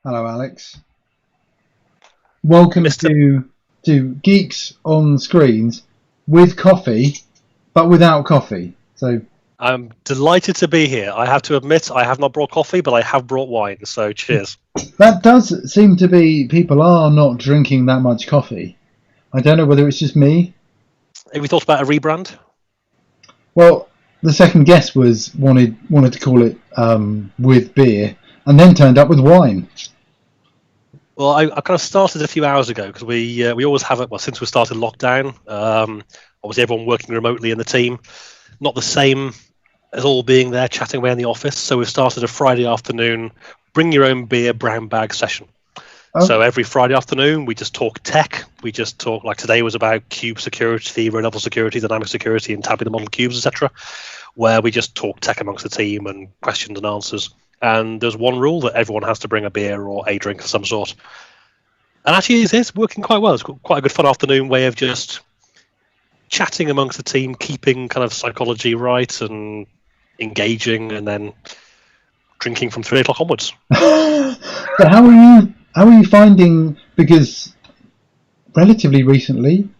Hello, Alex. Welcome to Geeks on Screens with coffee, but without coffee. So I'm delighted to be here. I have to admit, I have not brought coffee, but I have brought wine. So cheers. that does seem to be people are not drinking that much coffee. I don't know whether it's just me. Have you thought about a rebrand? Well, the second guest wanted to call it with beer, and then turned up with wine. Well, I kind of started a few hours ago because we always have it. Well, since we started lockdown, obviously everyone working remotely in the team, not the same as all being there chatting away in the office. So we've started a Friday afternoon, bring your own beer brown bag session. Oh. So every Friday afternoon, we just talk tech. We just talk, like today was about cube security, row level security, dynamic security, and tabular model cubes, etc., where we just talk tech amongst the team and questions and answers. And there's one rule that everyone has to bring a beer or a drink of some sort. And actually, it's working quite well. It's quite a good fun afternoon way of just chatting amongst the team, keeping kind of psychology right and engaging, and then drinking from 3 o'clock onwards. But how are you finding, because relatively recently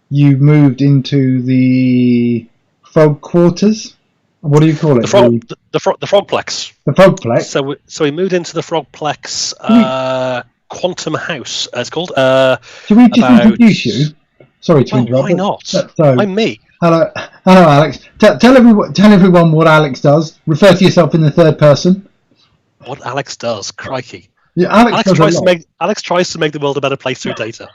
you moved into the frog quarters? What do you call it? The Frogplex. The Frogplex. So we moved into the Frogplex Quantum House, it's called. Should we just introduce you? Sorry to interrupt. Why not? So, I'm me. Hello, Alex. Tell everyone what Alex does. Refer to yourself in the third person. What Alex does, crikey. Yeah, Alex tries to make the world a better place through data.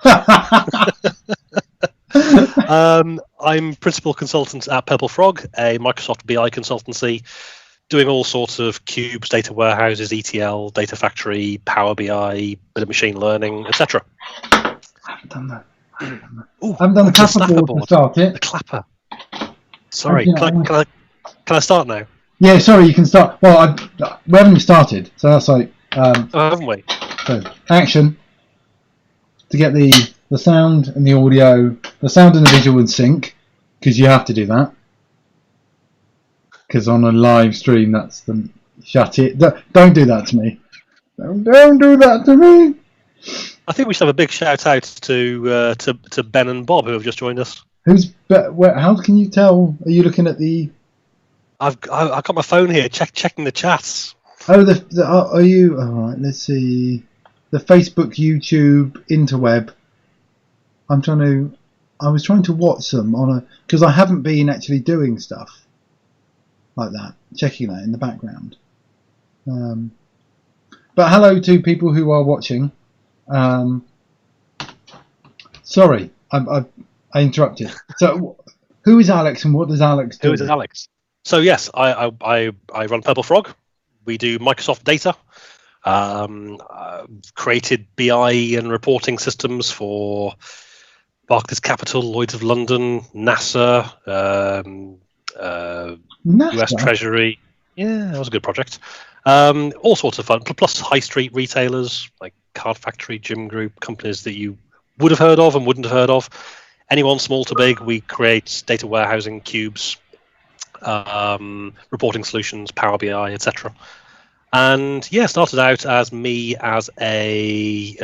I'm principal consultant at Purple Frog, a Microsoft BI consultancy, doing all sorts of cubes, data warehouses, ETL, data factory, Power BI, bit of machine learning, etc. I haven't done that. I haven't done the clapper board to start it. The clapper. Sorry, can I start now? Yeah, sorry, you can start. Well, we haven't started, so that's like. Haven't we? So, action. To get the sound and the audio, the sound and the visual in sync, because you have to do that. Because on a live stream, that's the shut it. Don't do that to me. Don't do that to me. I think we should have a big shout out to Ben and Bob who have just joined us. How can you tell? Are you looking at the? I've got my phone here, checking the chats. Oh, are you? All right, let's see. The Facebook, YouTube, interweb. I was trying to watch them because I haven't been actually doing stuff like that, checking that in the background. But hello to people who are watching. Sorry, I interrupted. So, who is Alex and what does Alex do? Who is Alex? So yes, I run Purple Frog. We do Microsoft data. Created BI and reporting systems for Barclays Capital, Lloyd's of London, NASA, US Treasury. Yeah, that was a good project. All sorts of fun. Plus high street retailers like Card Factory, Gym Group, companies that you would have heard of and wouldn't have heard of. Anyone small to big, we create data warehousing cubes, reporting solutions, Power BI, etc. And yeah, started out as me as a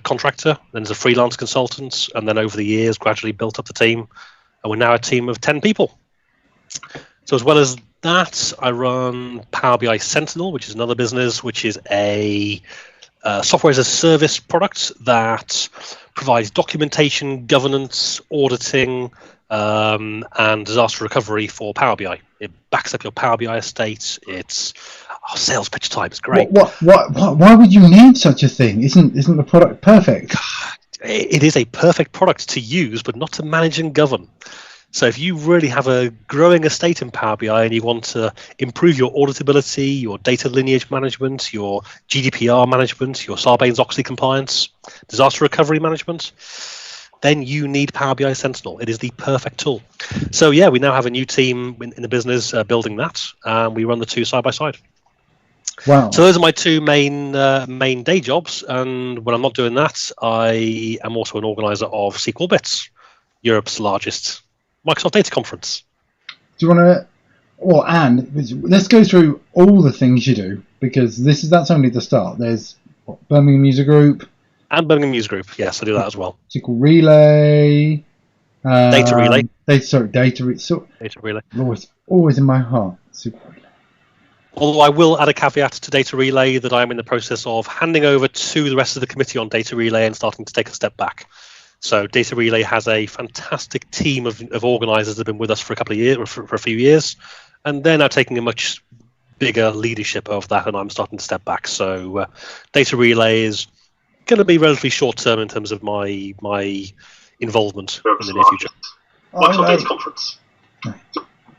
contractor, then as a freelance consultant, and then over the years gradually built up the team, and we're now a team of 10 people. So as well as that, I run Power BI Sentinel, which is another business, which is a software as a service product that provides documentation, governance, auditing, and disaster recovery for Power BI. It backs up your Power BI estate. It's sales pitch time. It's great. Why would you need such a thing? Isn't the product perfect? It is a perfect product to use, but not to manage and govern. So if you really have a growing estate in Power BI and you want to improve your auditability, your data lineage management, your GDPR management, your Sarbanes-Oxley compliance, disaster recovery management, then you need Power BI Sentinel. It is the perfect tool. So yeah, we now have a new team in the business building that, and we run the two side by side. Wow. So those are my two main day jobs, and when I'm not doing that, I am also an organizer of SQL Bits, Europe's largest Microsoft Data Conference. Do you want to? Well, and let's go through all the things you do, because that's only the start. There's Birmingham User Group. And Birmingham User Group, yes, I do that as well. SQL Relay. Data Relay. Data Relay. Always in my heart. SQL Relay. Although I will add a caveat to Data Relay that I'm in the process of handing over to the rest of the committee on Data Relay and starting to take a step back. So Data Relay has a fantastic team of organisers that have been with us for a couple of years, for a few years, and they're now taking a much bigger leadership of that, and I'm starting to step back. So Data Relay is going to be relatively short term in terms of my involvement in the near future. Microsoft Data Conference.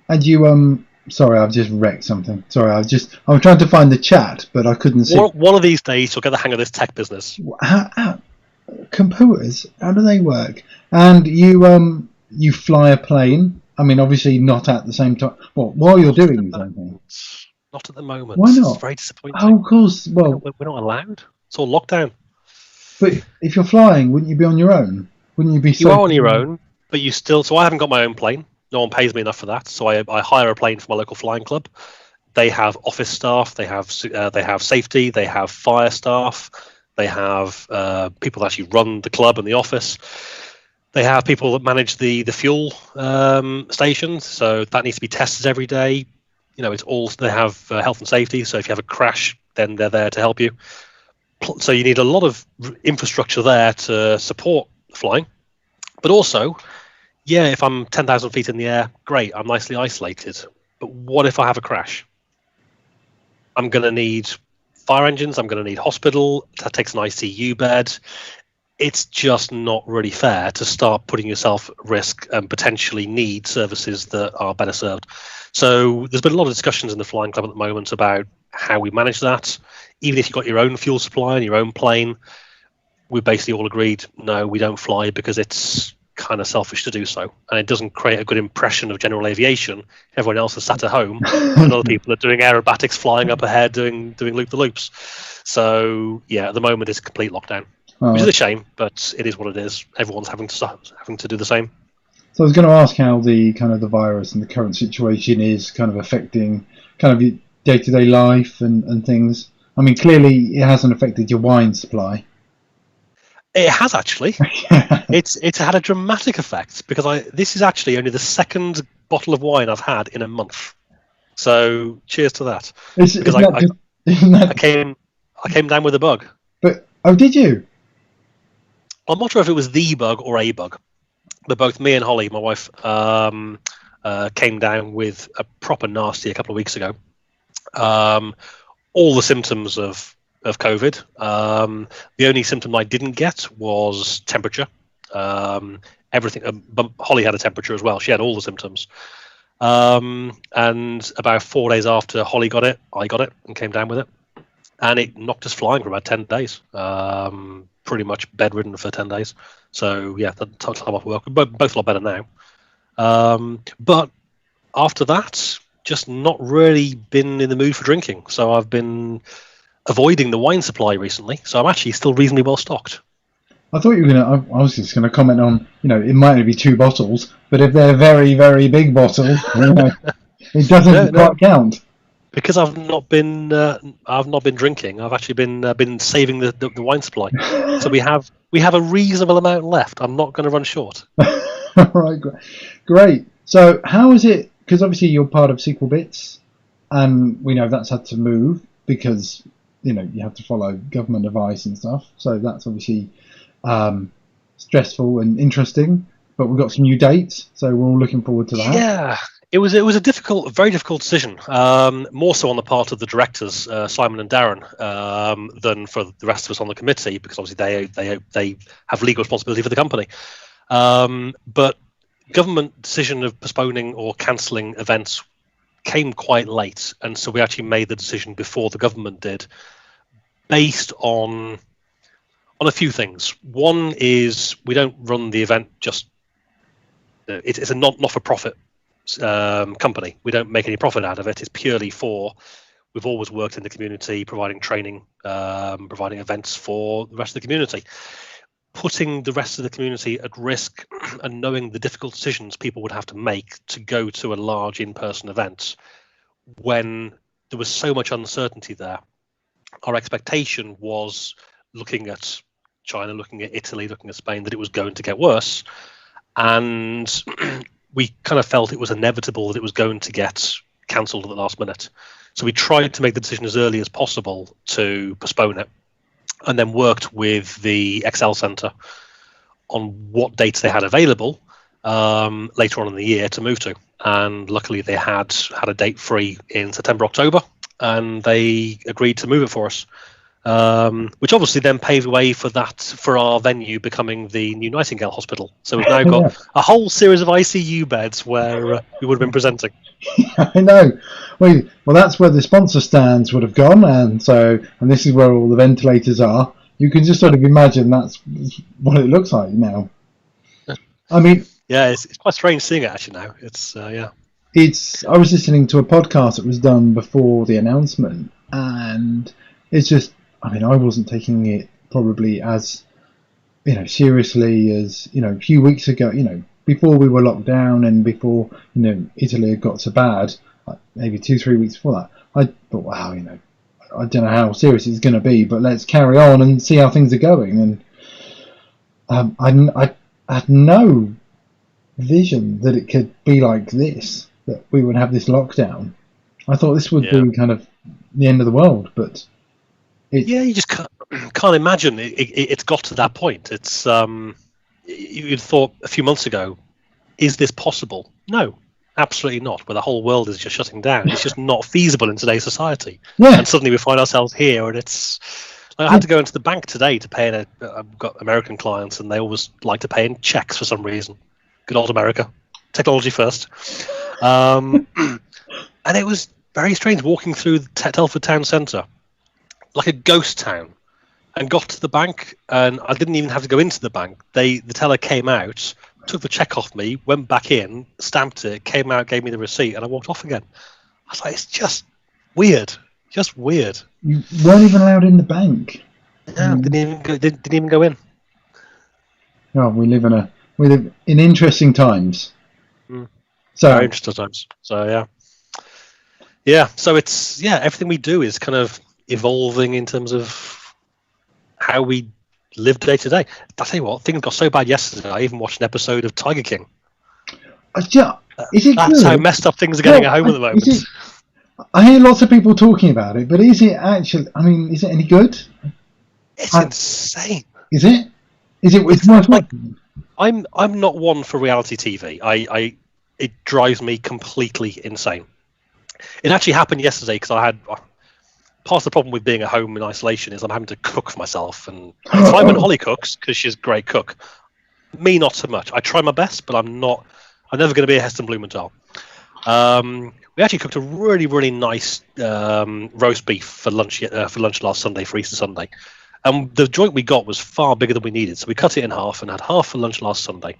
And you sorry, I've just wrecked something. Sorry, I was trying to find the chat, but I couldn't see. One of these days, you'll get the hang of this tech business. Computers, how do they work? And you fly a plane. I mean, obviously not at the same time. Well, while you're doing something. Not at the moment. Why not? It's very disappointing. Oh, of course. Well, we're not allowed. It's all lockdown. But if you're flying, wouldn't you be on your own? Wouldn't you be? You are on your own, but you still. So I haven't got my own plane. No one pays me enough for that. So I hire a plane from my local flying club. They have office staff. They have safety. They have fire staff. They have people that actually run the club and the office. They have people that manage the fuel stations. So that needs to be tested every day. You know, it's all. They have health and safety. So if you have a crash, then they're there to help you. So you need a lot of infrastructure there to support flying, but also, yeah, if I'm 10,000 feet in the air, great, I'm nicely isolated. But what if I have a crash? I'm going to need fire engines. I'm going to need hospital. That takes an ICU bed. It's just not really fair to start putting yourself at risk and potentially need services that are better served. So there's been a lot of discussions in the flying club at the moment about how we manage that. Even if you've got your own fuel supply and your own plane, we basically all agreed, no, we don't fly because it's kind of selfish to do so. And it doesn't create a good impression of general aviation. Everyone else is sat at home and other people are doing aerobatics, flying up ahead, doing loop-the-loops. So, yeah, at the moment it's complete lockdown, which is a shame, but it is what it is. Everyone's having to do the same. So I was going to ask how the virus and the current situation is kind of affecting kind of your day-to-day life and things. I mean, clearly it hasn't affected your wine supply. It has actually. It's had a dramatic effect because this is actually only the second bottle of wine I've had in a month. So cheers to that. Because I came down with a bug. But did you? I'm not sure if it was the bug or a bug, but both me and Holly, my wife, came down with a proper nasty a couple of weeks ago. All the symptoms of COVID. The only symptom I didn't get was temperature. Everything. Holly had a temperature as well. She had all the symptoms. And about 4 days after Holly got it, I got it and came down with it. And it knocked us flying for about 10 days. Pretty much bedridden for 10 days. So, yeah, that took time off work. Both a lot better now. But after that, just not really been in the mood for drinking. So I've been avoiding the wine supply recently. So I'm actually still reasonably well stocked. I thought you were going to. I was just going to comment on. It might only be 2 bottles, but if they're very, very big bottles, it doesn't quite count. Because I've not been drinking. I've actually been saving the wine supply. So we have a reasonable amount left. I'm not going to run short. Right, great. So how is it? Because obviously you're part of SQL Bits, and we know that's had to move because you have to follow government advice and stuff. So that's obviously stressful and interesting. But we've got some new dates, so we're all looking forward to that. Yeah. It was a very difficult decision. More so on the part of the directors, Simon and Darren, than for the rest of us on the committee, because obviously they have legal responsibility for the company. But government decision of postponing or cancelling events came quite late, and so we actually made the decision before the government did, based on a few things. One is we don't run the event just. It's a not-for-profit. Company. We don't make any profit out of it. It's purely we've always worked in the community, providing training, providing events for the rest of the community. Putting the rest of the community at risk and knowing the difficult decisions people would have to make to go to a large in-person event when there was so much uncertainty there our expectation was, looking at China, looking at Italy, looking at Spain, that it was going to get worse. And we kind of felt it was inevitable that it was going to get cancelled at the last minute. So we tried to make the decision as early as possible to postpone it, and then worked with the Excel Centre on what dates they had available later on in the year to move to. And luckily they had a date free in September, October, and they agreed to move it for us. Which obviously then paved the way for our venue becoming the new Nightingale Hospital. So we've now got a whole series of ICU beds where we would have been presenting. I know. Well, that's where the sponsor stands would have gone, and this is where all the ventilators are. You can just sort of imagine that's what it looks like now. I mean, yeah, it's quite strange seeing it actually now. It's yeah. I was listening to a podcast that was done before the announcement, and it's just, I mean, I wasn't taking it probably as, seriously as, a few weeks ago, before we were locked down and before, Italy had got so bad, like maybe 2-3 weeks before that. I thought, wow, I don't know how serious it's going to be, but let's carry on and see how things are going. And I had no vision that it could be like this, that we would have this lockdown. I thought this would be kind of the end of the world, but you just can't imagine it's got to that point. It's you'd thought a few months ago, is this possible? No, absolutely not. Where the whole world is just shutting down. It's just not feasible in today's society. Yeah. And suddenly we find ourselves here, and it's. I had to go into the bank today to pay. I've got American clients, and they always like to pay in checks for some reason. Good old America, technology first. And it was very strange walking through the Telford town centre, like a ghost town, and got to the bank, and I didn't even have to go into the bank. The teller came out, took the check off me, went back in, stamped it, came out, gave me the receipt, and I walked off again. I was like, it's just weird. You weren't even allowed in the bank. Yeah, didn't even go in. Oh, we live in interesting times. So very interesting times. So yeah. So it's everything we do is kind of evolving in terms of how we live day to day. I'll tell you what, things got so bad yesterday. I even watched an episode of Tiger King. Is it That's good? how messed up things are getting at home at the moment. I hear lots of people talking about it, but is it actually? I mean, is it any good? It's insane. Is it? It's worth watching? I'm not one for reality TV. It drives me completely insane. It actually happened yesterday because I had part of the problem with being at home in isolation is I'm having to cook for myself, and Simon Holly cooks because she's a great cook. Me, not so much. I try my best, but I'm never going to be a Heston Blumenthal. We actually cooked a really, really nice roast beef for lunch last Sunday, for Easter Sunday. And the joint we got was far bigger than we needed, so we cut it in half and had half for lunch last Sunday.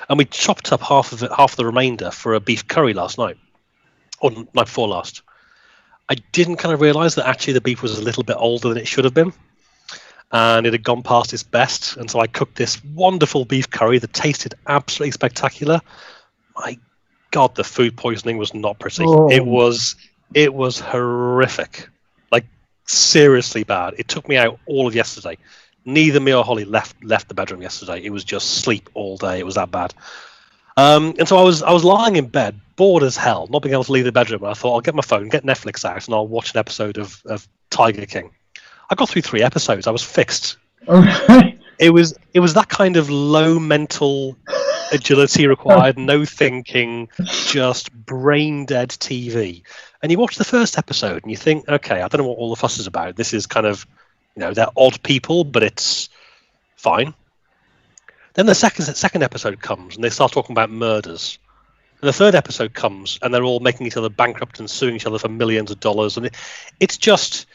And we chopped up half of the remainder for a beef curry last night, or night before last. I didn't kind of realise that actually the beef was a little bit older than it should have been, and it had gone past its best. And so I cooked this wonderful beef curry that tasted absolutely spectacular. My God, the food poisoning was not pretty. Oh. It was horrific, like seriously bad. It took me out all of yesterday. Neither me or Holly left the bedroom yesterday. It was just sleep all day. It was that bad. And so I was lying in bed, bored as hell, not being able to leave the bedroom. And I thought, I'll get my phone, get Netflix out, and I'll watch an episode of Tiger King. I got through 3 episodes. I was fixed. Okay. It was that kind of low mental agility required, no thinking, just brain dead TV. And you watch the first episode and you think, okay, I don't know what all the fuss is about. This is kind of, they're odd people, but it's fine. Then the second episode comes and they start talking about murders. And the third episode comes and they're all making each other bankrupt and suing each other for millions of dollars. And it starts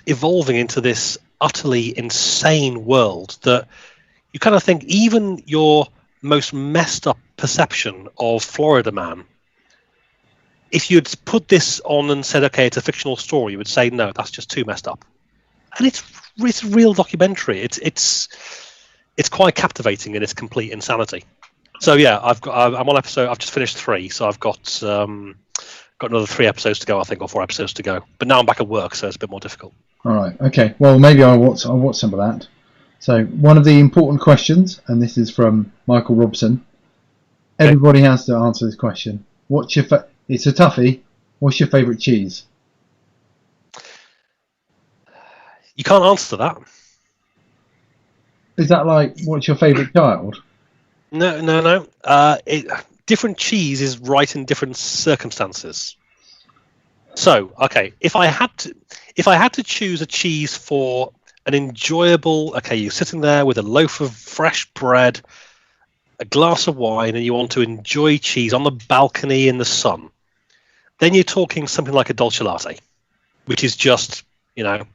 evolving into this utterly insane world that you kind of think even your most messed up perception of Florida Man, if you'd put this on and said, okay, it's a fictional story, you would say, no, that's just too messed up. And it's a real documentary. It's quite captivating in its complete insanity. So yeah, I'm on episode. I've just finished 3, so I've got Got another 3 episodes to go, I think, or 4 episodes to go. But now I'm back at work, so it's a bit more difficult. All right. Okay. Well, maybe I'll watch some of that. So one of the important questions, and this is from Michael Robson. Everybody has to answer this question. What's your it's a toughie. What's your favourite cheese? You can't answer that. Is that like, what's your favourite child? No. Different cheese is right in different circumstances. So, okay, if I had to choose a cheese for an enjoyable, okay, you're sitting there with a loaf of fresh bread, a glass of wine, and you want to enjoy cheese on the balcony in the sun, then you're talking something like a dolce latte, which is just, it's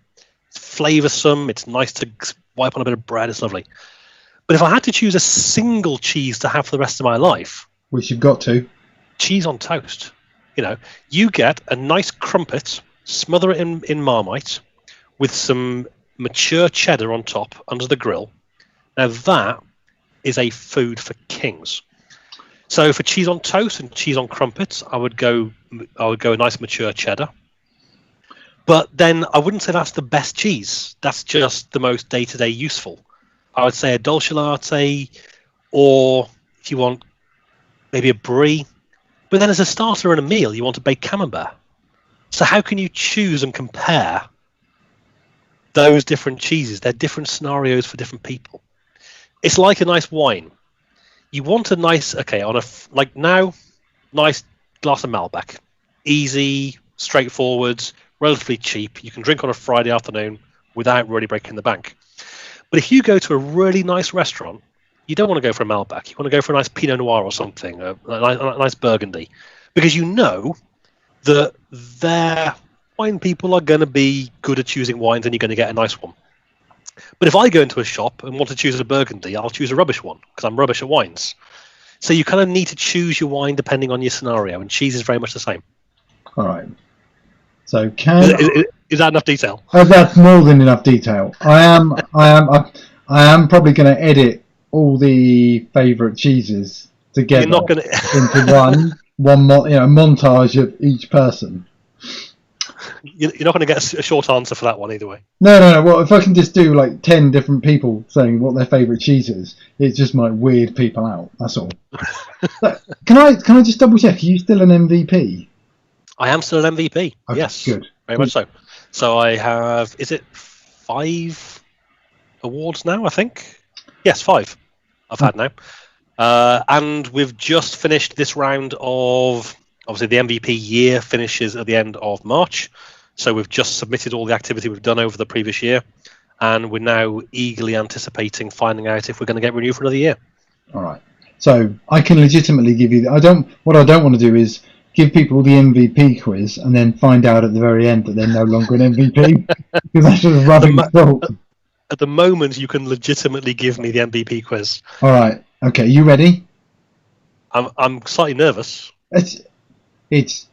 flavoursome, it's nice to wipe on a bit of bread, it's lovely. But if I had to choose a single cheese to have for the rest of my life, which you've got to, cheese on toast. You get a nice crumpet, smother it in Marmite with some mature cheddar on top under the grill. Now that is a food for kings. So for cheese on toast and cheese on crumpets, I would go a nice mature cheddar. But then I wouldn't say that's the best cheese. That's just the most day-to-day useful. I would say a dolce latte, or if you want maybe a brie. But then as a starter and a meal, you want a baked camembert. So how can you choose and compare those different cheeses? They're different scenarios for different people. It's like a nice wine. You want a nice, nice glass of Malbec. Easy, straightforward, relatively cheap. You can drink on a Friday afternoon without really breaking the bank. But if you go to a really nice restaurant, you don't want to go for a Malbec. You want to go for a nice Pinot Noir or something, a nice Burgundy, because you know that their wine people are going to be good at choosing wines and you're going to get a nice one. But if I go into a shop and want to choose a Burgundy, I'll choose a rubbish one because I'm rubbish at wines. So you kind of need to choose your wine depending on your scenario, and cheese is very much the same. All right. So is that enough detail? That's more than enough detail. I am probably going to edit all the favourite cheeses together into one montage of each person. You're not going to get a short answer for that one either way. No. Well, if I can just do like 10 different people saying what their favourite cheese is, it just might weird people out. That's all. Can I just double check? Are you still an MVP? I am still an MVP. Okay, yes, good. Very much so. So I have, is it 5 awards now? I think. Yes, 5. I've had now. And we've just finished this round of, obviously the MVP year finishes at the end of March. So we've just submitted all the activity we've done over the previous year. And we're now eagerly anticipating finding out if we're going to get renewed for another year. All right. So I can legitimately give you, what I don't want to do is give people the MVP quiz and then find out at the very end that they're no longer an MVP. Because that's just rubbing salt. At the moment, you can legitimately give me the MVP quiz. All right. Okay. You ready? I'm slightly nervous. It's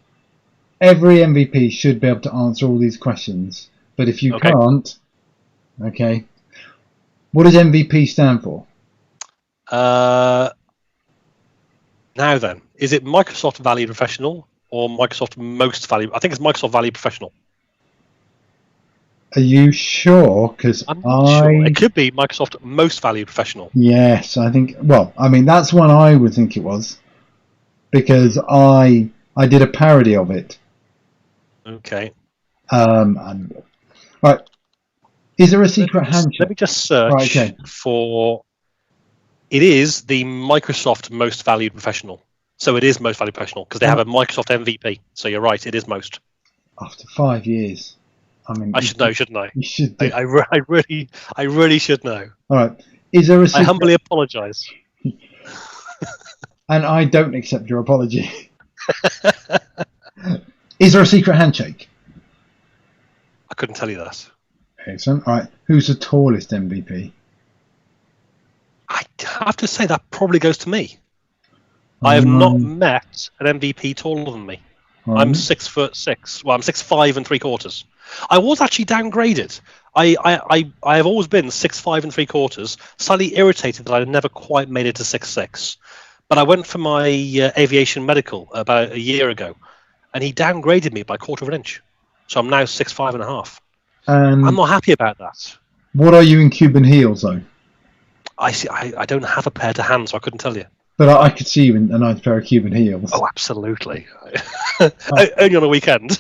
every MVP should be able to answer all these questions, but if you can't, okay. What does MVP stand for? Now then, is it Microsoft Valued Professional or Microsoft Most Valued? I think it's Microsoft Valued Professional. Are you sure? Because I'm not sure. It could be Microsoft Most Valued Professional. Yes, I think. Well, I mean, that's one I would think it was, because I did a parody of it. Okay. Right. Is there a secret handshake? Let me just search for. It is the Microsoft Most Valued Professional. So it is Most Valued Professional because they have a Microsoft MVP. So you're right, it is most. After 5 years. I mean, I should know, shouldn't I? You should. I really should know. All right. Is there a secret... I humbly apologise. And I don't accept your apology. Is there a secret handshake? I couldn't tell you that. Excellent. All right. Who's the tallest MVP? I have to say that probably goes to me. I have not met an MVP taller than me. I'm 6'6". Well, I'm 6'5" 3/4. I was actually downgraded. I have always been 6'5" 3/4. Slightly irritated that I never quite made it to 6'6". But I went for my aviation medical about a year ago, and he downgraded me by 1/4 of an inch. So I'm now 6'5½". And I'm not happy about that. what are you in Cuban heels, though? I don't have a pair to hand, so I couldn't tell you. But I could see you in a nice pair of Cuban heels. Oh, absolutely. Only on a weekend.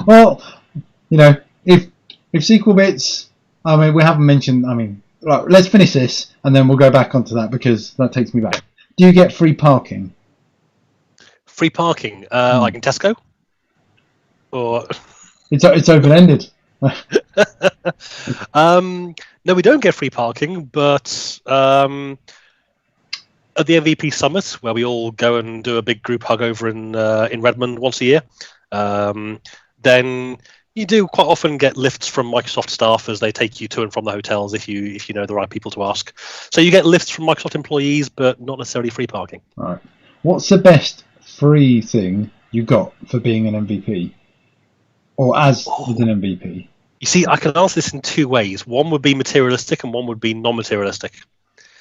Well, if sequel bits, I mean, we haven't mentioned. I mean, right, let's finish this and then we'll go back onto that because that takes me back. Do you get free parking? Free parking, like in Tesco, or It's open ended. no, we don't get free parking, but at the MVP Summit, where we all go and do a big group hug over in Redmond once a year, then you do quite often get lifts from Microsoft staff as they take you to and from the hotels if you know the right people to ask. So you get lifts from Microsoft employees, but not necessarily free parking. All right. What's the best free thing you got for being an MVP, or as an MVP? You see, I can answer this in two ways. One would be materialistic, and one would be non-materialistic.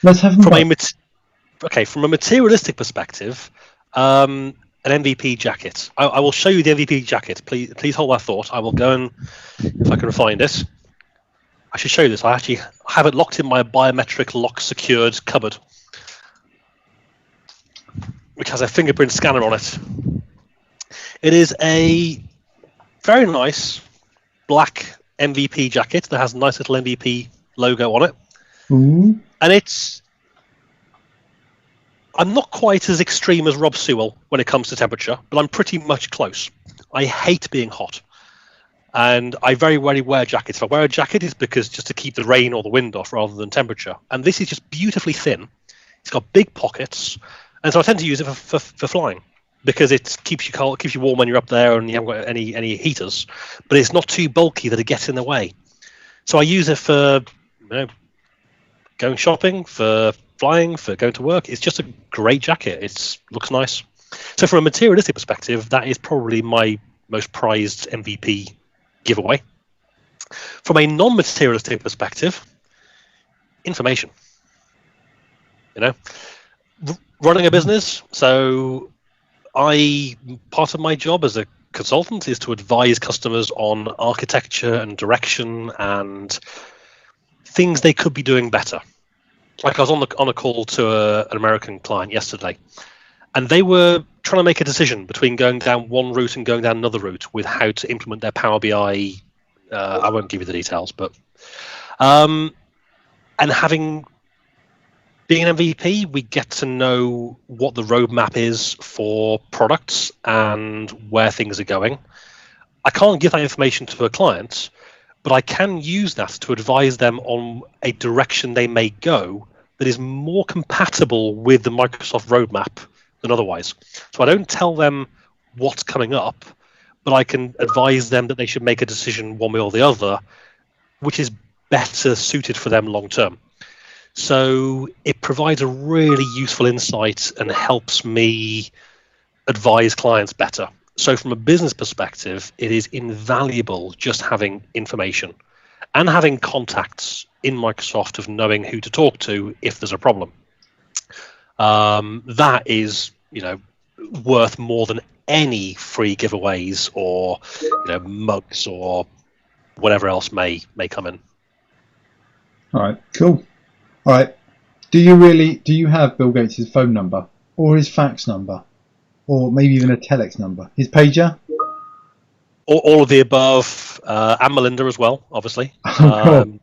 Let's have them from a materialistic perspective, an MVP jacket. I will show you the MVP jacket. Please hold that thought. I will go and, if I can find it. I should show you this. I actually have it locked in my biometric lock secured cupboard, which has a fingerprint scanner on it. It is a very nice black MVP jacket that has a nice little MVP logo on it. Ooh. And I'm not quite as extreme as Rob Sewell when it comes to temperature, but I'm pretty much close. I hate being hot, and I very rarely wear jackets. If I wear a jacket, it's because just to keep the rain or the wind off rather than temperature. And this is just beautifully thin. It's got big pockets, and so I tend to use it for flying because it keeps you cold, keeps you warm when you're up there, and you haven't got any heaters. But it's not too bulky that it gets in the way. So I use it for going shopping, for flying, for going to work. It's just a great jacket. It looks nice. So from a materialistic perspective, that is probably my most prized MVP giveaway. From a non-materialistic perspective, information. Running a business. So part of my job as a consultant is to advise customers on architecture and direction and things they could be doing better. Like I was on a call to an American client yesterday, and they were trying to make a decision between going down one route and going down another route with how to implement their Power BI. I won't give you the details, but and being an MVP, we get to know what the roadmap is for products and where things are going. I can't give that information to a client, but I can use that to advise them on a direction they may go that is more compatible with the Microsoft roadmap than otherwise. So I don't tell them what's coming up, but I can advise them that they should make a decision one way or the other, which is better suited for them long term. So it provides a really useful insight and helps me advise clients better. So from a business perspective, it is invaluable just having information and having contacts in Microsoft of knowing who to talk to if there's a problem. That is, worth more than any free giveaways or, mugs or whatever else may come in. All right, cool. All right. Do you have Bill Gates' phone number or his fax number or maybe even a telex number? His pager? All of the above, and Melinda as well, obviously. Oh, cool.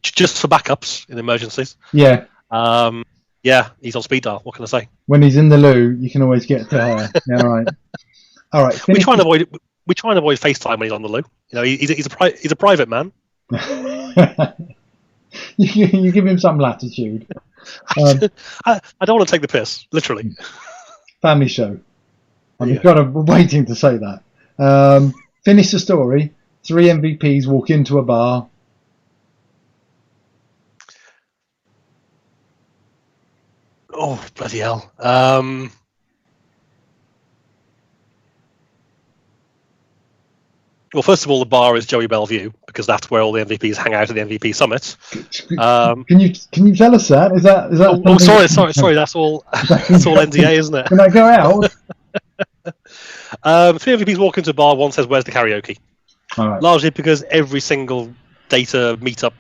Just for backups in emergencies. Yeah. Yeah, he's on speed dial. What can I say? When he's in the loo, you can always get to her. Yeah, all right. We try and avoid FaceTime when he's on the loo. He's a private man. You give him some latitude. I don't want to take the piss, literally. Family show. I'm waiting to say that. Finish the story. 3 MVPs walk into a bar. Oh, bloody hell. Well, first of all, the bar is Joey Bellevue because that's where all the MVPs hang out at the MVP Summit. Can you tell us that? Is that? Oh, sorry. That's all. That's all NDA, isn't it? Can I go out? Three of you walk into a bar. One says, "Where's the karaoke?" All right. Largely because every single data meetup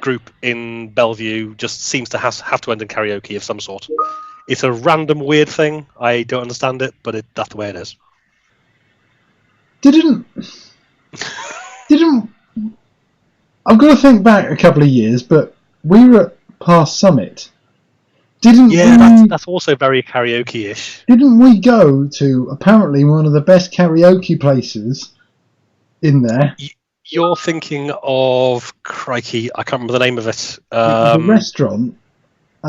group in Bellevue just seems to have to end in karaoke of some sort. It's a random weird thing. I don't understand it, but that's the way it is. Didn't I've got to think back a couple of years, but we were at Past Summit. That's also very karaoke-ish. Didn't we go to apparently one of the best karaoke places in there? You're thinking of, crikey, I can't remember the name of it. It was a restaurant.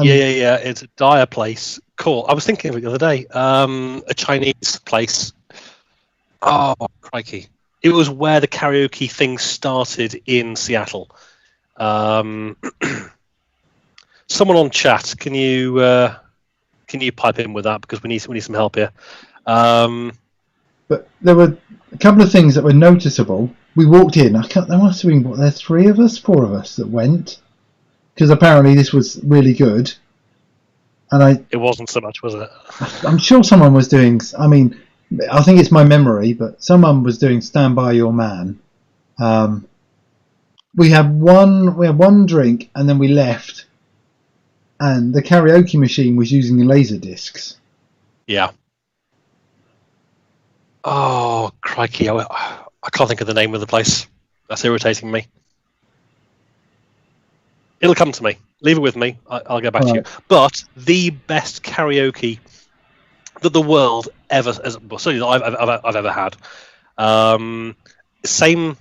Yeah. It's a dire place. Cool. I was thinking of it the other day. A Chinese place. Oh, crikey. It was where the karaoke thing started in Seattle. Someone on chat, can you pipe in with that, because we need some help here. But there were a couple of things that were noticeable. We walked in. There must have been there's 4 of us that went, because apparently this was really good. And it wasn't so much, was it? I'm sure someone was doing. I mean, I think it's my memory, but someone was doing "Stand By Your Man." We had one drink, and then we left. And the karaoke machine was using the laser discs. Yeah. Oh, crikey. I can't think of the name of the place. That's irritating me. It'll come to me. Leave it with me. I'll get back to you. But the best karaoke that the world ever, certainly that I've ever had. Same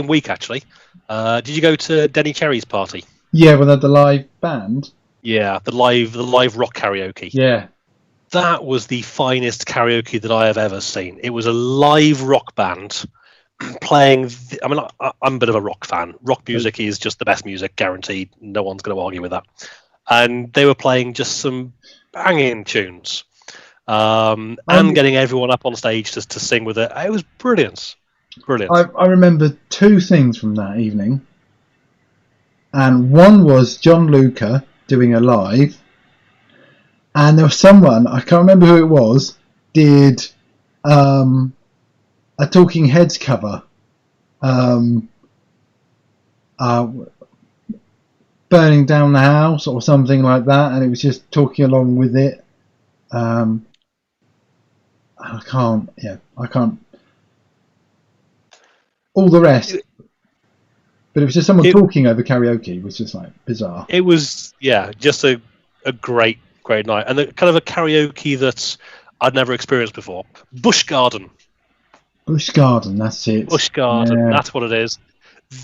week, actually. Did you go to Denny Cherry's party? Yeah, when they had the live band. Yeah, the live rock karaoke. Yeah. That was the finest karaoke that I have ever seen. It was a live rock band playing. I'm a bit of a rock fan. Rock music is just the best music, guaranteed. No one's going to argue with that. And they were playing just some banging tunes, and getting everyone up on stage to sing with it. It was brilliant. Brilliant. I remember 2 things from that evening, and one was John Luca doing a live, and there was someone, I can't remember who it was, did a Talking Heads cover, Burning Down the House or something like that, and it was just talking along with it. I can't all the rest, but it was just someone talking over karaoke. It was just like bizarre. It was, just a great night, and kind of a karaoke that I'd never experienced before. Busch Garden, that's it. Busch Garden, that's what it is.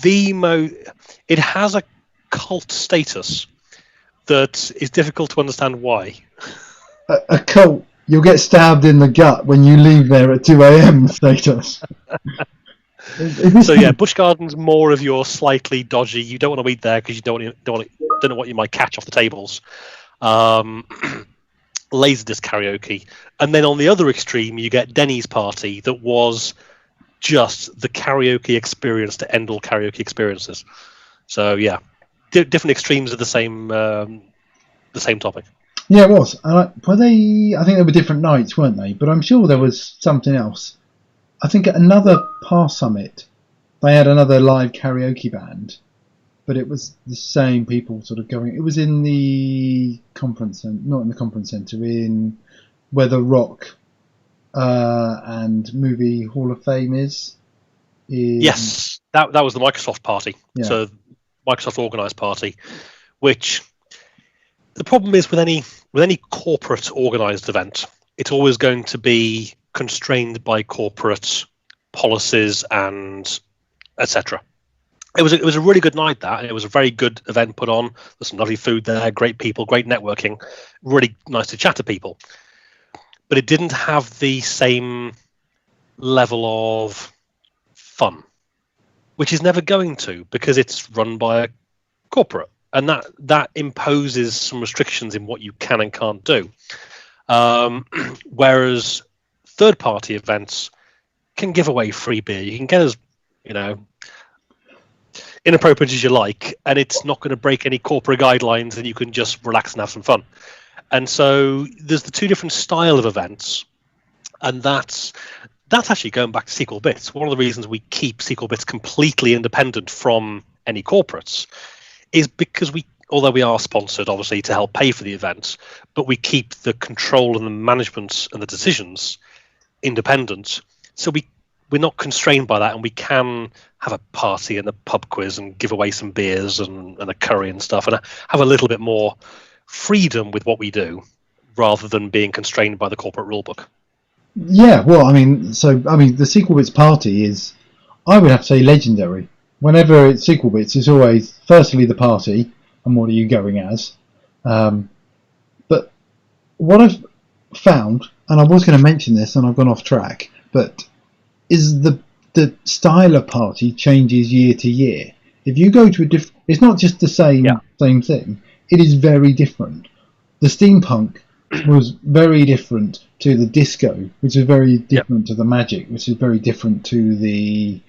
It has a cult status that is difficult to understand why. A cult. You'll get stabbed in the gut when you leave there at 2 a.m. status. So Busch Garden's more of your slightly dodgy. You don't want to eat there because you don't know what you might catch off the tables. Laserdisc karaoke, and then on the other extreme you get Denny's party, that was just the karaoke experience to end all karaoke experiences. So different extremes of the same topic. Yeah, it was. Were they? I think they were different nights, weren't they? But I'm sure there was something else. I think at another Past Summit, they had another live karaoke band, but it was the same people sort of going. It was in the conference, not in the conference centre, in where the Rock and Movie Hall of Fame is. Yes, that was the Microsoft party. Yeah. So Microsoft organised party, which the problem is with any corporate organised event, it's always going to be constrained by corporate policies and etc. It was a really good night, that, and it was a very good event put on. There's some lovely food there, great people, great networking, really nice to chat to people. But it didn't have the same level of fun, which is never going to, because it's run by a corporate, and that imposes some restrictions in what you can and can't do. Whereas third-party events can give away free beer. You can get as inappropriate as you like, and it's not going to break any corporate guidelines, and you can just relax and have some fun. And so there's the two different style of events, And that's actually going back to SQL Bits. One of the reasons we keep SQL Bits completely independent from any corporates is because although we are sponsored, obviously, to help pay for the event, but we keep the control and the management and the decisions independent. So we're not constrained by that, and we can have a party and a pub quiz and give away some beers and a curry and stuff, and have a little bit more freedom with what we do rather than being constrained by the corporate rulebook. Yeah, well, the SQL Bits party is, I would have to say, legendary. Whenever it's SQL Bits, it's always firstly the party, and what are you going as? But what I've found, and I was going to mention this, and I've gone off track, but is the style of party changes year to year. If you go to a different, it's not just the same thing. It is very different. The steampunk was very different to the disco, which is very different to the magic, which is very different to the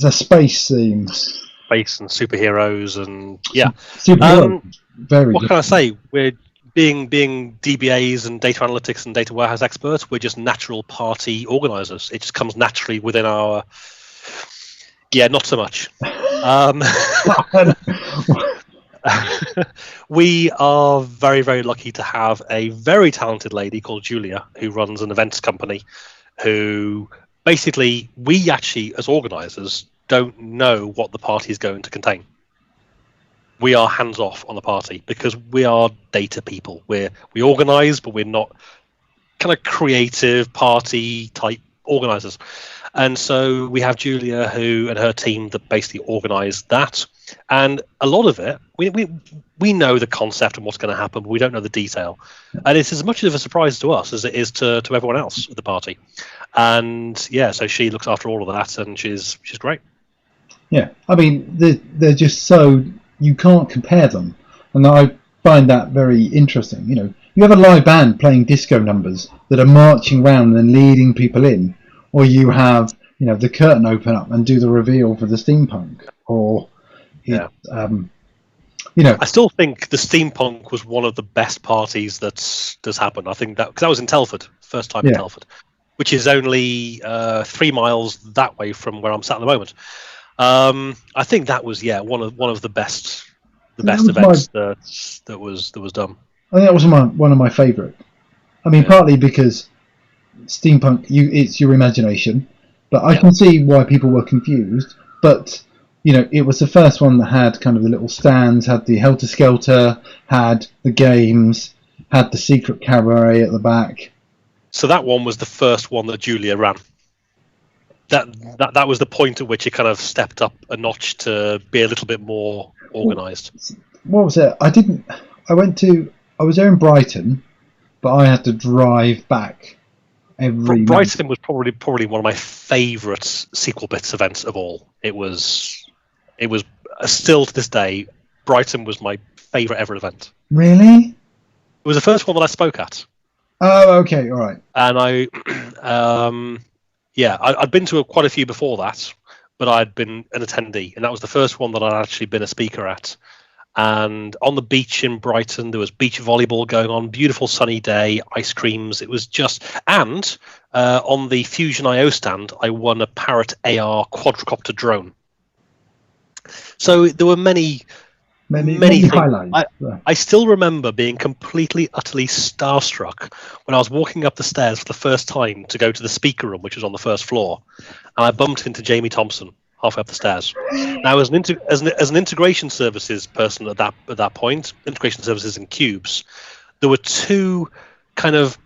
space themes. Space and superheroes and superheroes. Very. What can I say? We're being DBAs and data analytics and data warehouse experts. We're just natural party organisers. It just comes naturally within our. Yeah, not so much. We are very, very lucky to have a very talented lady called Julia who runs an events company, who basically we actually as organisers don't know what the party is going to contain. We are hands off on the party because we are data people. We organise, but we're not kind of creative party type organisers. And so we have Julia and her team that basically organise that. And a lot of it, we know the concept and what's going to happen, but we don't know the detail. And it's as much of a surprise to us as it is to everyone else at the party. And yeah, so she looks after all of that, and she's great. Yeah, they're just so, you can't compare them, and I find that very interesting. You have a live band playing disco numbers that are marching around and leading people in, or you have the curtain open up and do the reveal for the steampunk, or I still think the steampunk was one of the best parties that's happened. I think that because I was in Telford, first time in Telford, which is only 3 miles that way from where I'm sat at the moment. I think that was one of the best events that was done. I think that was one of my favourite. Partly because steampunk, it's your imagination, but I can see why people were confused. But it was the first one that had kind of the little stands, had the Helter Skelter, had the games, had the secret cabaret at the back. So that one was the first one that Julia ran. That was the point at which it kind of stepped up a notch to be a little bit more organised. What was it? I was there in Brighton, but I had to drive back every Brighton was probably one of my favourite SQL Bits events of all. It was still to this day, Brighton was my favourite ever event. Really? It was the first one that I spoke at. Oh, okay, all right. And I'd been to quite a few before that, but I'd been an attendee, and that was the first one that I'd actually been a speaker at. And on the beach in Brighton, there was beach volleyball going on, beautiful sunny day, ice creams. It was just, and on the Fusion IO stand, I won a Parrot AR quadricopter drone. So there were many things. Highlights. I still remember being completely, utterly starstruck when I was walking up the stairs for the first time to go to the speaker room, which was on the first floor, and I bumped into Jamie Thompson halfway up the stairs. Now, as an integration services person at that point, integration services in Cubes, there were two kind of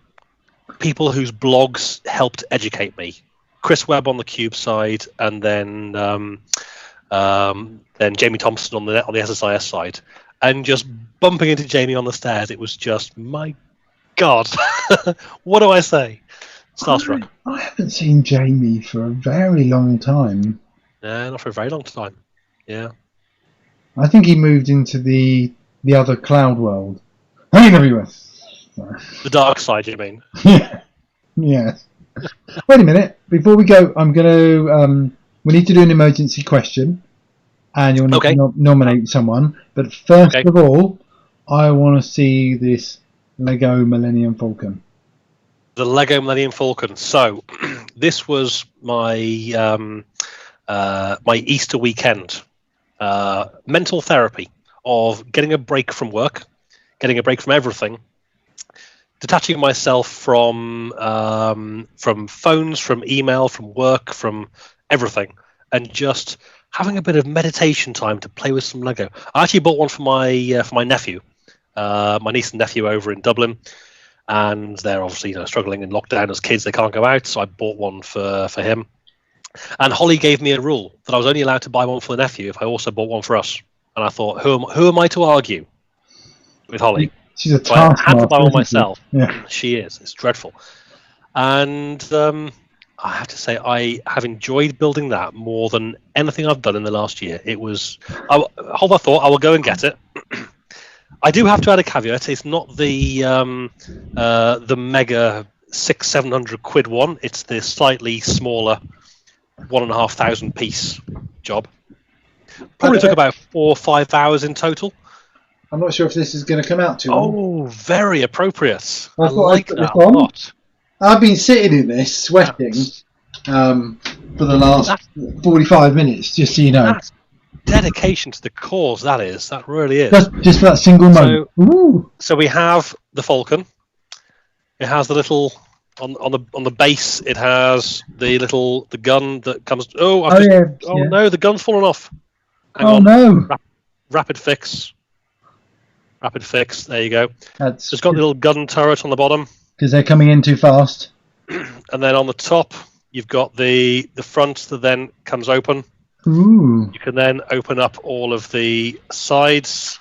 people whose blogs helped educate me: Chris Webb on the Cube side, and then Jamie Thompson on the SSIS side. And just bumping into Jamie on the stairs, it was just, my God, what do I say? Starstruck. I haven't seen Jamie for a very long time. No, not for a very long time. Yeah. I think he moved into the other cloud world. The dark side, you mean? Yeah. Yes. Wait a minute. Before we go, I'm going to... we need to do an emergency question, and you'll need to nominate someone. But first of all, I want to see this Lego Millennium Falcon. The Lego Millennium Falcon. So, this was my my Easter weekend. Mental therapy of getting a break from work, getting a break from everything, detaching myself from phones, from email, from work, from everything, and just having a bit of meditation time to play with some Lego. I actually bought one for my nephew, my niece and nephew over in Dublin. And they're obviously struggling in lockdown as kids. They can't go out, so I bought one for him. And Holly gave me a rule that I was only allowed to buy one for the nephew if I also bought one for us. And I thought, who am I to argue with Holly? She's a So I had to taskmaster, buy one isn't she? myself. Yeah. She is. It's dreadful. And I have to say, I have enjoyed building that more than anything I've done in the last year. It was. Hold that thought. I will go and get it. I do have to add a caveat. It's not the mega 600-700 quid one. It's the slightly smaller 1,500 piece job. Probably took about 4 or 5 hours in total. I'm not sure if this is going to come out too long. Oh, very appropriate. I I thought like I'd put that this a on. lot. I've been sitting in this, sweating, for the last 45 minutes, just so you know. That's dedication to the cause. That is. That really is. Just for that single moment. Ooh. So we have the Falcon. It has the little on the base. It has the gun that comes. Oh no, the gun's fallen off. Hang on. No! Rapid fix. Rapid fix. There you go. That's It's got the little gun turret on the bottom, because they're coming in too fast. and then on the top you've got the front that then comes open. Ooh. You can then open up all of the sides.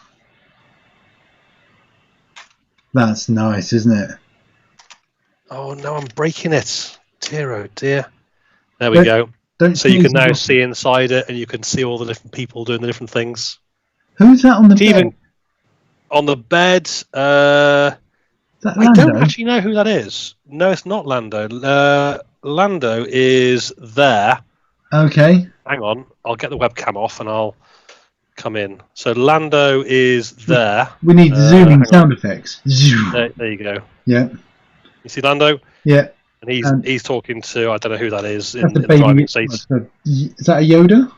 That's nice, isn't it? Oh no, I'm breaking it. Dear, oh dear. There we go. So you sneeze can now and- see inside it, and you can see all the different people doing the different things. Who's that on the bed? Even on the bed, Is that I Lando? don't actually know who that is. No, it's not Lando. Lando is there. Okay. Hang on, I'll get the webcam off and I'll come in. So Lando is there. We need zooming hang on. sound effects. Zoom. There you go. Yeah. You see Lando? Yeah. And he's talking to, I don't know who that is in That's a the driving baby. seat. Is that a Yoda?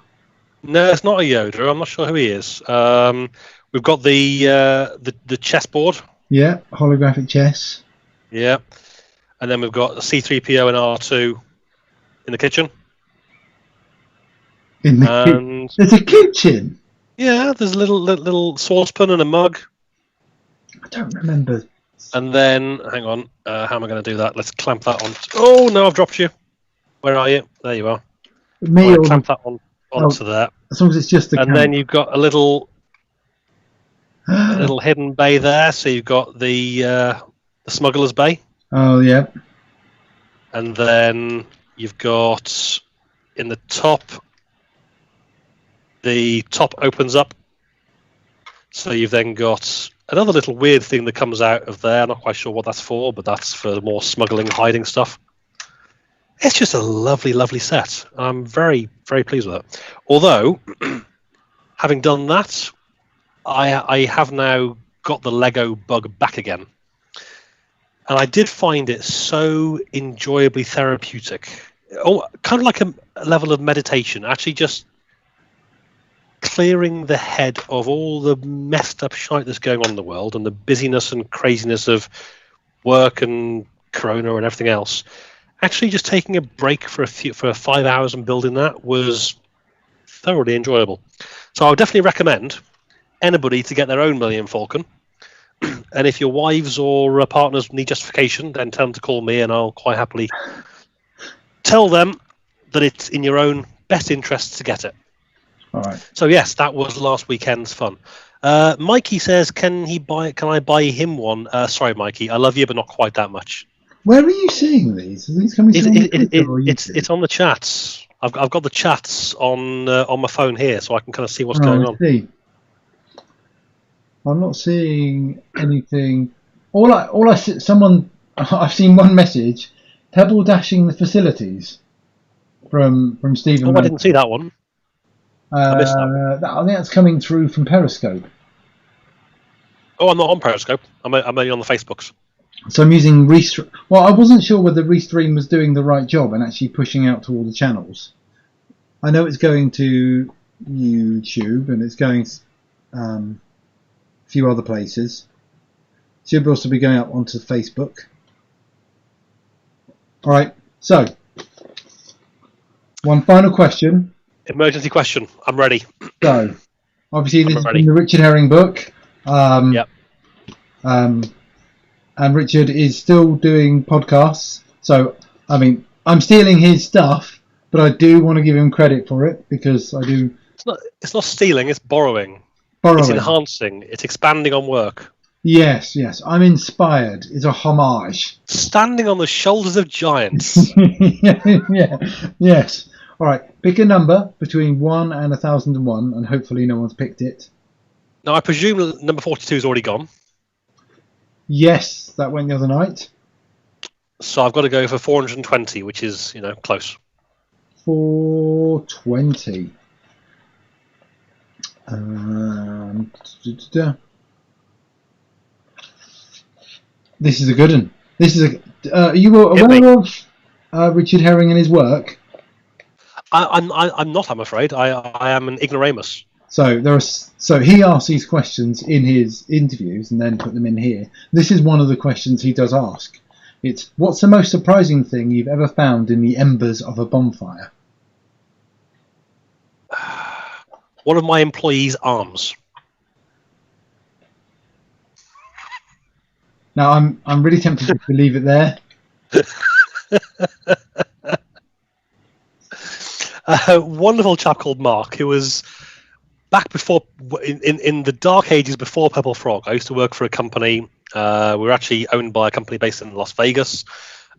No, it's not a Yoda. I'm not sure who he is. We've got the chessboard. Yeah. Holographic chess. Yeah. And then we've got C-3PO and R2 in the kitchen. In the And There's a kitchen. yeah, there's a little saucepan and a mug. I don't remember. And then, hang on, how am I going to do that? Let's clamp that on. Oh no, I've dropped you. Where are you? There you are. Me Right, or clamp that onto there. as long as it's just the And then you've got a little hidden bay there. So you've got the smuggler's bay. Oh yeah. And then you've got in the top, the top opens up. So you've then got another little weird thing that comes out of there. I'm not quite sure what that's for, but that's for more smuggling, hiding stuff. It's just a lovely, lovely set. I'm very, very pleased with it. Although, having done that, I have now got the Lego bug back again. And I did find it so enjoyably therapeutic. Oh, kind of like a level of meditation. Actually, just clearing the head of all the messed up shite that's going on in the world and the busyness and craziness of work and Corona and everything else. Actually, just taking a break for 5 hours and building that was thoroughly enjoyable. So I would definitely recommend anybody to get their own Millennium Falcon. And if your wives or partners need justification, then tell them to call me and I'll quite happily tell them that it's in your own best interest to get it. All right. So yes, that was last weekend's fun. Mikey says, can I buy him one? Sorry, Mikey, I love you, but not quite that much. Where are you seeing these? Are these coming through on Twitter or YouTube? It's on the chats. I've got the chats on my phone here, so I can kind of see what's going on. See. I'm not seeing anything. All I see, I've seen one message, pebble dashing the facilities from Stephen. Oh, I didn't see that one. I missed that. I think that's coming through from Periscope. Oh, I'm not on Periscope. I'm only on the Facebooks. So I'm using Restream. Well, I wasn't sure whether Restream was doing the right job and actually pushing out to all the channels. I know it's going to YouTube and it's going a few other places. Should also be going up onto Facebook. All right. So, one final question. Emergency question. I'm ready. So, obviously, this is from the Richard Herring book. Yep. And Richard is still doing podcasts. So, I mean, I'm stealing his stuff, but I do want to give him credit for it because I do. It's not stealing. It's borrowing. It's enhancing. It's expanding on work. Yes. I'm inspired. It's a homage. Standing on the shoulders of giants. Yeah. Yes. All right. Pick a number between 1 and 1001, and hopefully no one's picked it. Now, I presume that number 42 is already gone. Yes, that went the other night. So I've got to go for 420, which is, close. 420. This is a good one. This is are you aware of Richard Herring and his work? I'm not. I'm afraid. I am an ignoramus. So he asks these questions in his interviews and then put them in here. This is one of the questions he does ask. It's, what's the most surprising thing you've ever found in the embers of a bonfire? One of my employees' arms. Now I'm really tempted to leave it there. A wonderful chap called Mark, who was back before in the dark ages before Purple Frog. I used to work for a company. We were actually owned by a company based in Las Vegas,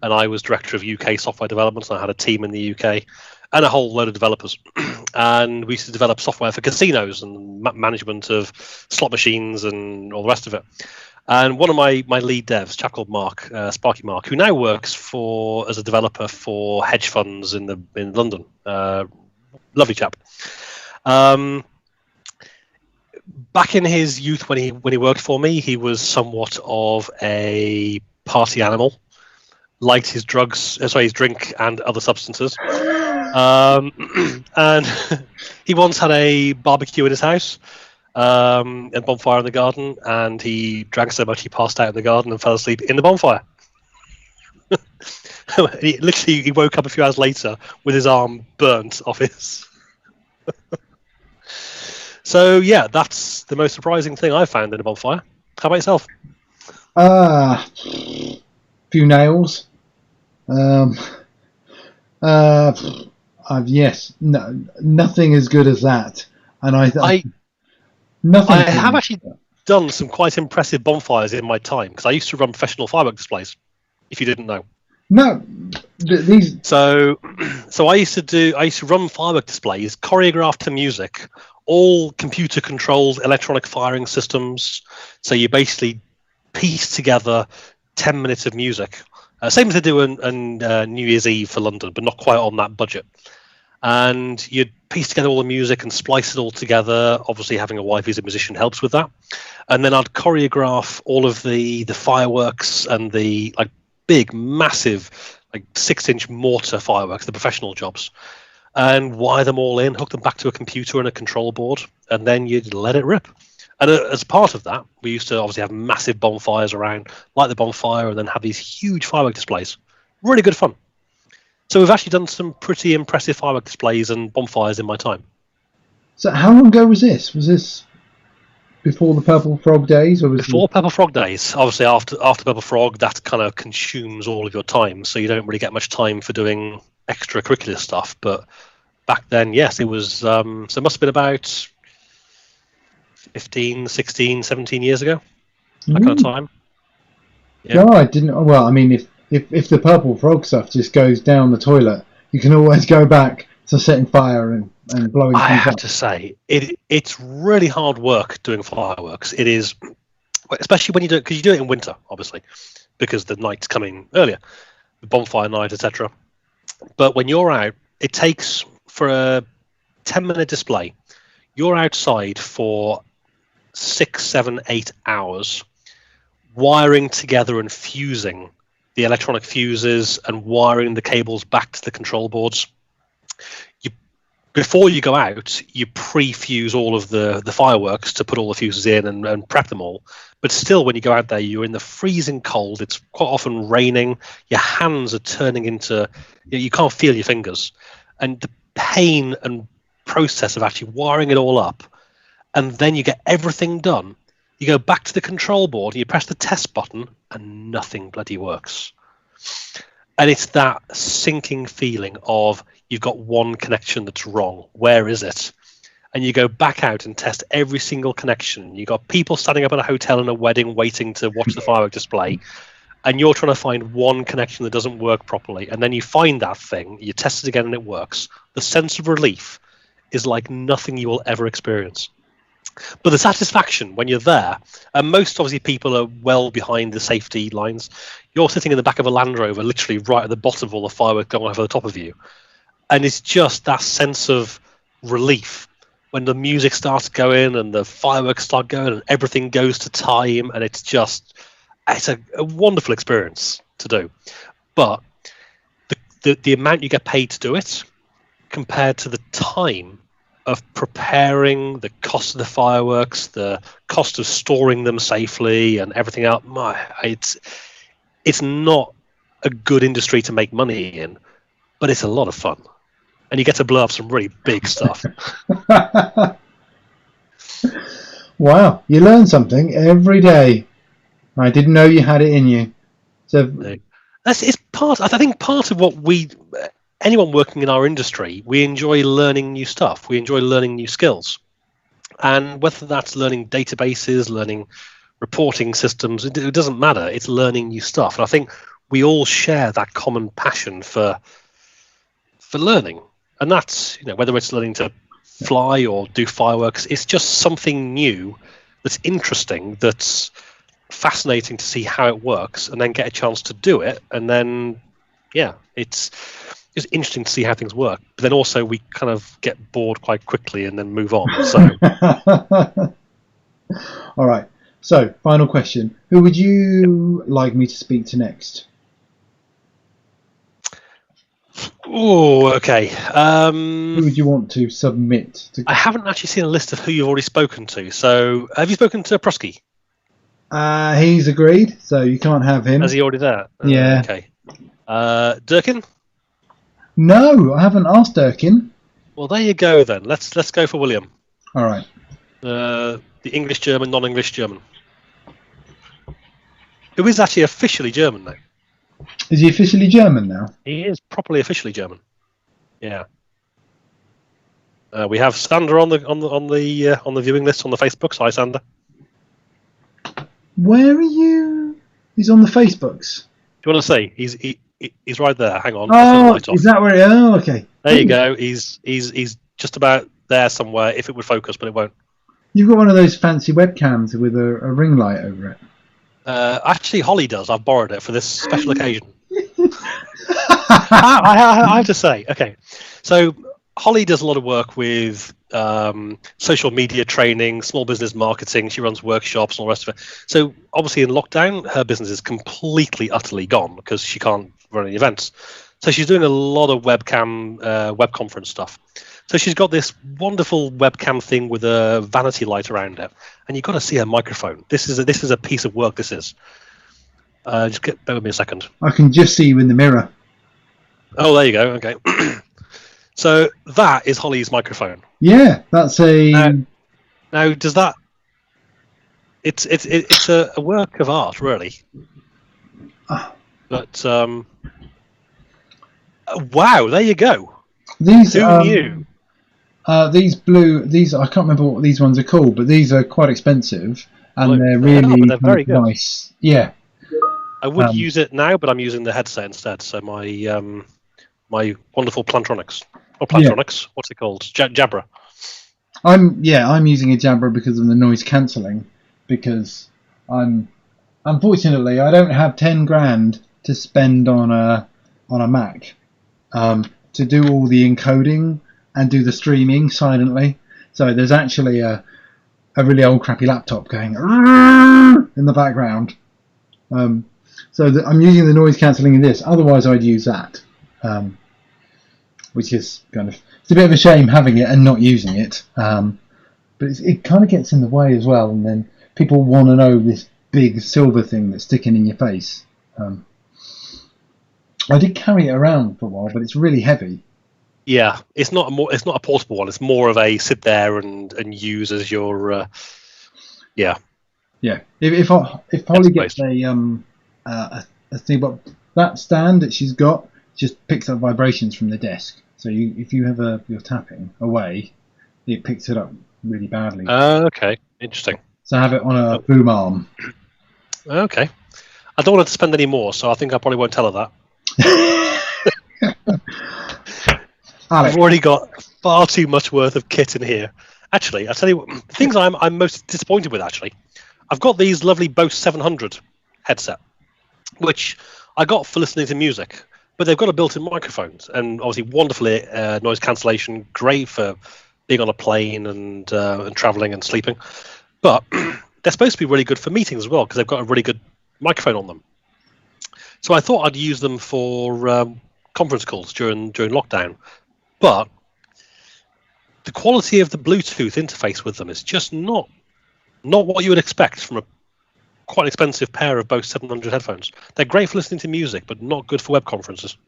and I was director of UK software development. And I had a team in the UK and a whole load of developers. And we used to develop software for casinos and management of slot machines and all the rest of it. And one of my lead devs, a chap called Mark, Sparky Mark, who now works as a developer for hedge funds in London. Lovely chap. Back in his youth, when he worked for me, he was somewhat of a party animal. Liked his his drink and other substances. And he once had a barbecue in his house. And bonfire in the garden, and he drank so much he passed out in the garden and fell asleep in the bonfire. He woke up a few hours later with his arm burnt off his. So yeah, that's the most surprising thing I've found in a bonfire. How about yourself? Few nails. Yes, no, nothing as good as that. And I have actually done some quite impressive bonfires in my time because I used to run professional firework displays. If you didn't know. No, these. So I used to run firework displays, choreographed to music, all computer controlled electronic firing systems. So you basically piece together 10 minutes of music, same as they do on New Year's Eve for London, but not quite on that budget. And you'd piece together all the music and splice it all together. Obviously, having a wife who's a musician helps with that. And then I'd choreograph all of the fireworks and the big, massive, 6-inch mortar fireworks, the professional jobs, and wire them all in, hook them back to a computer and a control board, and then you'd let it rip. And as part of that, we used to obviously have massive bonfires around, light the bonfire, and then have these huge firework displays. Really good fun. So we've actually done some pretty impressive firework displays and bonfires in my time. So how long ago was this? Was this before the Purple Frog days? Or Before Purple Frog days. Obviously, after Purple Frog, that kind of consumes all of your time, so you don't really get much time for doing extracurricular stuff. But back then, yes, it was. So it must have been about 15, 16, 17 years ago. That kind of time. Yeah. No, I didn't. Well, I mean, if the Purple Frog stuff just goes down the toilet, you can always go back to setting fire and blowing things up. I have to say, it's really hard work doing fireworks. It is, especially when you do it, because you do it in winter, obviously, because the night's coming earlier, the bonfire night, etc. But when you're out, it takes, for a 10-minute display, you're outside for 6, 7, 8 hours wiring together and fusing the electronic fuses and wiring the cables back to the control boards. Before you go out, you pre-fuse all of the fireworks to put all the fuses in and prep them all. But still, when you go out there, you're in the freezing cold. It's quite often raining. Your hands are turning into, you can't feel your fingers. And the pain and process of actually wiring it all up, and then you get everything done. You go back to the control board and you press the test button and nothing bloody works. And it's that sinking feeling of you've got one connection that's wrong. Where is it? And you go back out and test every single connection. You've got people standing up at a hotel in a wedding waiting to watch the firework display. And you're trying to find one connection that doesn't work properly. And then you find that thing, you test it again and it works. The sense of relief is like nothing you will ever experience. But the satisfaction when you're there, and most obviously people are well behind the safety lines. You're sitting in the back of a Land Rover, literally right at the bottom of all the fireworks going over the top of you. And it's just that sense of relief when the music starts going and the fireworks start going and everything goes to time. And it's a wonderful experience to do. But the amount you get paid to do it compared to the time of preparing, the cost of the fireworks, the cost of storing them safely and everything else, it's not a good industry to make money in, but it's a lot of fun. And you get to blow up some really big stuff. Wow, you learn something every day. I didn't know you had it in you. So it's part. I think part of what anyone working in our industry, we enjoy learning new stuff. We enjoy learning new skills, and whether that's learning databases, learning reporting systems, it doesn't matter. It's learning new stuff, and I think we all share that common passion for learning. And that's, whether it's learning to fly or do fireworks, it's just something new that's interesting, that's fascinating to see how it works, and then get a chance to do it. And then, it's interesting to see how things work. But then also we kind of get bored quite quickly and then move on. So, all right. So, final question: who would you like me to speak to next? Oh, okay. Who would you want to submit? I haven't actually seen a list of who you've already spoken to. So, have you spoken to Prusky? He's agreed, so you can't have him. Is he already there? Yeah. Okay. Durkin? No, I haven't asked Durkin. Well, there you go then. Let's go for William. All right. The English German, non-English German, who is actually officially German now. Is he officially German now? He is properly officially German. Yeah. We have Sander on the viewing list on the Facebook. So hi, Sander. Where are you? He's on the Facebooks. Do you want to see? He's right there. Hang on. Oh, is that where? Oh, okay. There you go. He's just about there somewhere. If it would focus, but it won't. You've got one of those fancy webcams with a ring light over it. Actually, Holly does. I've borrowed it for this special occasion. I have to say, okay. So Holly does a lot of work with social media training, small business marketing. She runs workshops and all the rest of it. So obviously in lockdown, her business is completely, utterly gone because she can't run any events. So she's doing a lot of webcam, web conference stuff. So she's got this wonderful webcam thing with a vanity light around it, and you've got to see her microphone. This is a piece of work. This is. Just bear with me a second. I can just see you in the mirror. Oh, there you go. Okay. So that is Holly's microphone. Yeah, that's a. Now, does that? It's a work of art, really. But wow, there you go. These Who knew? These I can't remember what these ones are called, but these are quite expensive and they're really they're very good. Nice. Yeah. I would use it now, but I'm using the headset instead. So my my wonderful Plantronics. Or Plantronics, yeah. What's it called? Jabra. I'm using a Jabra because of the noise cancelling. Because unfortunately I don't have 10 grand to spend on a Mac to do all the encoding and do the streaming silently. So there's actually a really old crappy laptop going in the background. So I'm using the noise cancelling in this. Otherwise, I'd use that, which is it's a bit of a shame having it and not using it. But it kind of gets in the way as well, and then people want to know this big silver thing that's sticking in your face. I did carry it around for a while, but it's really heavy. Yeah, it's not a portable one. It's more of a sit there and use as your yeah. Yeah. If Holly gets a thing, but that stand that she's got just picks up vibrations from the desk. So if you have you're tapping away, it picks it up really badly. Okay, interesting. So have it on a boom arm. Okay. I don't want her to spend any more, so I think I probably won't tell her that. Alex. I've already got far too much worth of kit in here. Actually, I'll tell you what, things I'm most disappointed with, actually. I've got these lovely Bose 700 headset, which I got for listening to music, but they've got a built-in microphone, and obviously wonderfully noise cancellation, great for being on a plane and traveling and sleeping. But they're supposed to be really good for meetings as well, because they've got a really good microphone on them. So I thought I'd use them for conference calls during lockdown. But the quality of the Bluetooth interface with them is just not what you would expect from a quite expensive pair of Bose 700 headphones. They're great for listening to music, but not good for web conferences.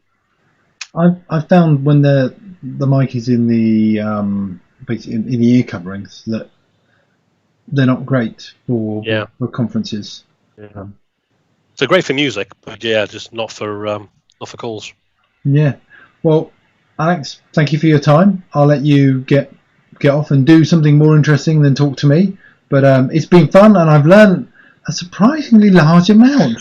I've found when the mic is in the in the ear coverings that they're not great for conferences. Yeah. So great for music, but just not for calls. Yeah. Well, Alex, thank you for your time. I'll let you get off and do something more interesting than talk to me. But it's been fun, and I've learned a surprisingly large amount.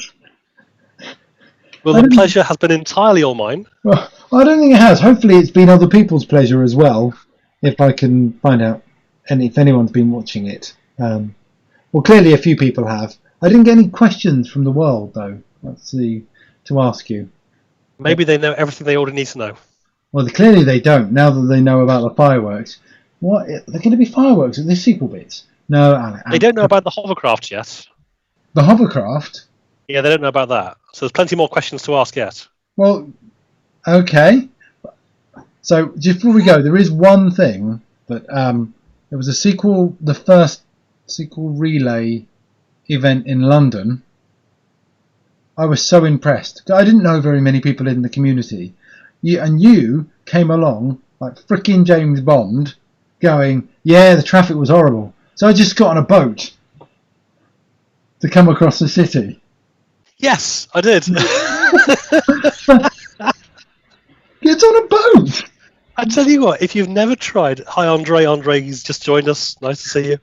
Well, the pleasure has been entirely all mine. Well, I don't think it has. Hopefully it's been other people's pleasure as well, if I can find out, and if anyone's been watching it. Well, clearly a few people have. I didn't get any questions from the world, though. Let's see, to ask you. Maybe they know everything they already need to know. Well, clearly they don't, now that they know about the fireworks. What? They're going to be fireworks at the sequel bits? No, Alex. They don't know about the hovercraft yet. The hovercraft? Yeah, they don't know about that. So there's plenty more questions to ask yet. Well, okay. So just before we go, there is one thing that there was the first sequel relay event in London. I was so impressed. I didn't know very many people in the community. You came along like frickin' James Bond going, yeah, the traffic was horrible. So I just got on a boat to come across the city. Yes, I did. Get on a boat! I tell you what, if you've never tried, hi Andre, he's just joined us. Nice to see you.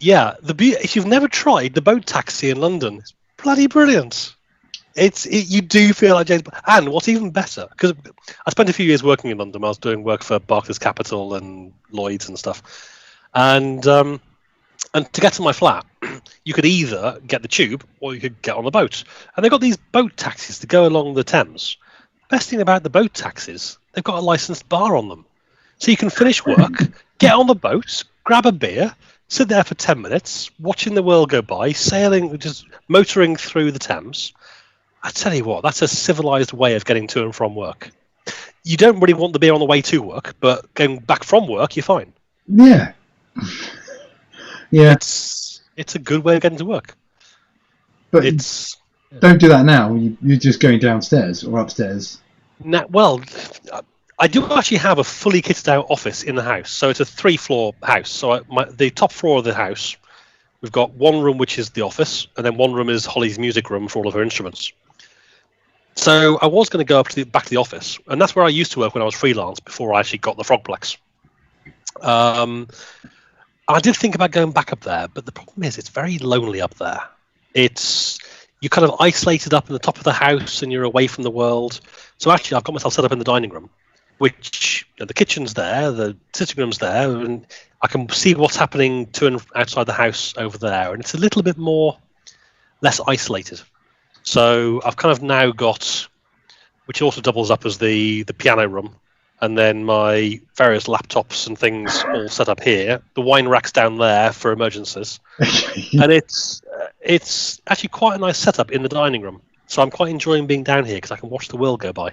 If you've never tried the boat taxi in London, it's bloody brilliant. You do feel like James Bond. And what's even better, because I spent a few years working in London. I was doing work for Barclays Capital and Lloyd's and stuff. And to get to my flat, you could either get the tube or you could get on the boat. And they've got these boat taxis to go along the Thames. Best thing about the boat taxis, they've got a licensed bar on them. So you can finish work, get on the boat, grab a beer, sit there for 10 minutes, watching the world go by, sailing, just motoring through the Thames. I tell you what, that's a civilized way of getting to and from work. You don't really want the beer on the way to work, but going back from work, you're fine. Yeah. Yeah. It's a good way of getting to work. But don't do that now. You're just going downstairs or upstairs. Well, I do actually have a fully kitted out office in the house. So it's a 3-floor house. So the top floor of the house, we've got one room which is the office, and then one room is Holly's music room for all of her instruments. So I was going to go back to the office, and that's where I used to work when I was freelance before I actually got the Frogplex. I did think about going back up there, but the problem is it's very lonely up there. You're kind of isolated up in the top of the house and you're away from the world. So actually I've got myself set up in the dining room, which the kitchen's there, the sitting room's there, and I can see what's happening to and outside the house over there. And it's a little bit less isolated. So I've kind of now got, which also doubles up as the piano room, and then my various laptops and things all set up here. The wine rack's down there for emergencies. And it's it's actually quite a nice setup in the dining room. So I'm quite enjoying being down here because I can watch the world go by.